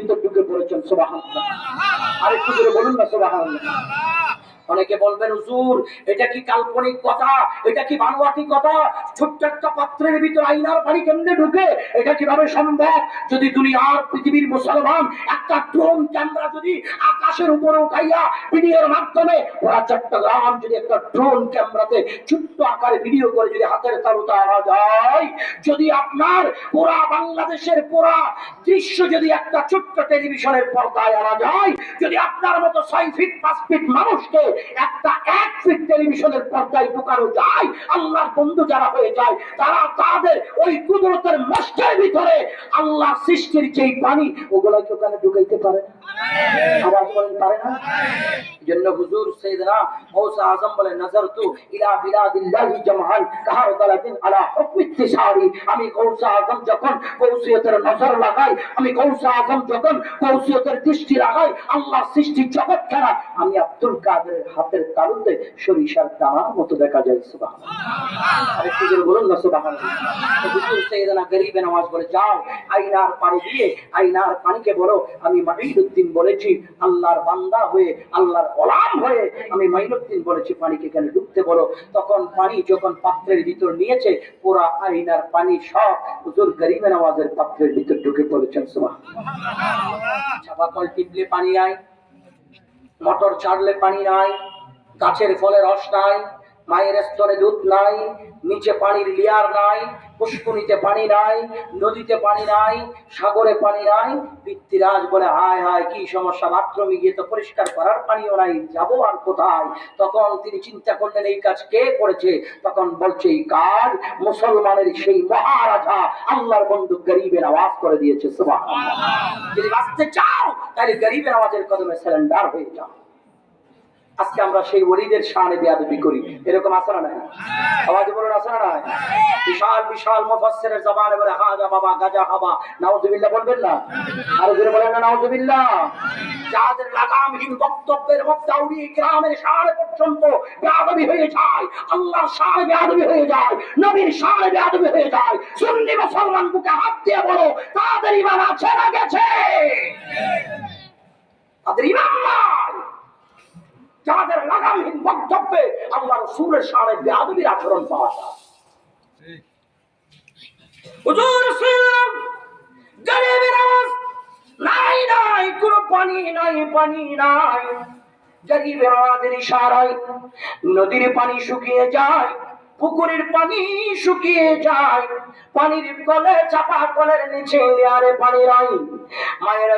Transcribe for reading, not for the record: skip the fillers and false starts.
ভিতর ঢুকে পড়েছেন। সুবহানাল্লাহ। আরেকটু জোরে বলুন না সুবহানাল্লাহ। অনেকে বলবেন হুজুর এটা কি কাল্পনিক কথা, এটা কি বানোয়াটি কথা, ছোট্ট একটা পাত্রের ভিতর আইনার পানি কেমনে ঢুকে, এটা কিভাবে সম্ভব? যদি দুনিয়ার পৃথিবীর মুসলমান একটা ড্রোন ক্যামেরা যদি আকাশের উপরে উঠাইয়া ভিডিওর মাধ্যমে ওরা চট্টগ্রাম যদি একটা ড্রোন ক্যামেরাতে ছোট্ট আকারে ভিডিও করে যদি হাতের তালুতে আনা যায়, যদি আপনার পুরা বাংলাদেশের পুরা দৃশ্য যদি একটা ছোট্ট টেলিভিশনের পর্দায় আনা যায়, যদি আপনার মতো 6 ফিট 5 ফিট মানুষকে একটা 1 ফিট টেলিভিশনের পর্দায় ঢুকানো যায়, আল্লাহর বন্ধু যারা হয়ে যায় তারা তাদের ওই কুদরতের মস্কের ভিতরে আল্লাহ সৃষ্টির যেই পানি ওগুলোকে ওখানে ঢুকাইতে পারে না। আওয়াজ বলেন পারে না? জন্য হুজুর সাইয়েদনা গৌসে আযম বলেন নজরতু ইলা বিলাদিল্লাহি জামআন কাহারদালাতিন আলা হুকমি ইত্তিসারি। আমি গৌসে আযম যখন কৌসিয়তের নজর লাগাই, আমি গৌসে আযম যখন কৌসিয়তের দৃষ্টি লাগাই আল্লাহর সৃষ্টি জগৎ খেলা আমি আব্দুল কাদেরের হাতের তালুতে সরিষার দানার মতো দেখা যায়। সুবহানাল্লাহ। আরেকটু জোরে বলুন না সুবহানাল্লাহ। হুজুর সাইয়েদনা গরিবে নওয়াজ বলে যাও আয়নার পানি দিয়ে আয়নার পানিকে বলো আমি মাইনুদ্দিন বলেছি আল্লাহর বান্দা হয়ে আল্লাহর গোলাম হয়ে আমি মাইনুদ্দিন বলেছি পানিকে এখানে ঢুকতে বলো। তখন পানি যখন পাত্রের ভিতর নিয়েছে পুরা আয়নার পানি সব হুজুর গরিবে নওয়াজের পাত্রের ভিতর ঢুকে পড়েছেন। সুবহানাল্লাহ। চাপাকল টিপলে পানি নাই, মোটর ছাড়লে পানি নাই, গাছের ফলে রস নাই, মায়ের স্তরে দুধ নাই, নিচে পানির লেয়ার নাই, পুষ্করিতে পানি নাই, নদীতে পানি নাই, সাগরে পানি নাই। পিতৃরাজ বলে হায় হায় কি সমস্যা, বাথরুমে গিয়ে তো পরিষ্কার করার পানিও নাই, যাবো আর কোথায়? তখন তিনি চিন্তা করলেন এই কাজ কে করেছে? তখন বলছে এই কাজ মুসলমানের সেই মহারাজা আল্লাহর বন্ধু গরিবের আওয়াজ করে দিয়েছে। সুবহানাল্লাহ। যদি বাঁচতে চাও তাহলে গরিবের আওয়াজের কদমে সারেন্ডার হয়ে যাও। আজকে আমরা সেই ওলিদের শানে বেয়াদবি করি, এরকম আছে না নাই? আওয়াজ বলুন আছে না নাই? বিশাল বিশাল মুফাসসিরের জবানে বলে হাজা বাবা গাজা হাবা, নাউজুবিল্লাহ বলবেন না? আরো জোরে বলেন না নাউজুবিল্লাহ। যাদের লাগামহীন বক্তব্যের মধ্যে আউলিয়া কিরামের শানে পর্যন্ত বেয়াদবি হয়ে যায়, আল্লাহর শানে বেয়াদবি হয়ে যায়, নবীর শানে বেয়াদবি হয়ে যায়, সুন্নি মুসলমান বুকে হাত দিয়ে বলো তাদের ঈমান আছে না গেছে? তাদের ঈমান নাই। যাদের লাগামহীন বক্তব্যে আল্লাহ রাসূলের শানে বেয়াদবির আচরণ পাওয়া যায়। হুজুর সাল্লাল্লাহু গরিবের আওয়াজ নাই নাই কোনো পানি নাই, পানি নাই। গরিবের আওয়াজের ইশারায় নদীর পানি শুকিয়ে যায়, পুকুরের পানি শুকিয়ে যায়, পানির কলে চাপা কলের নিচে লেয়ারে পানি নাই। মায়ের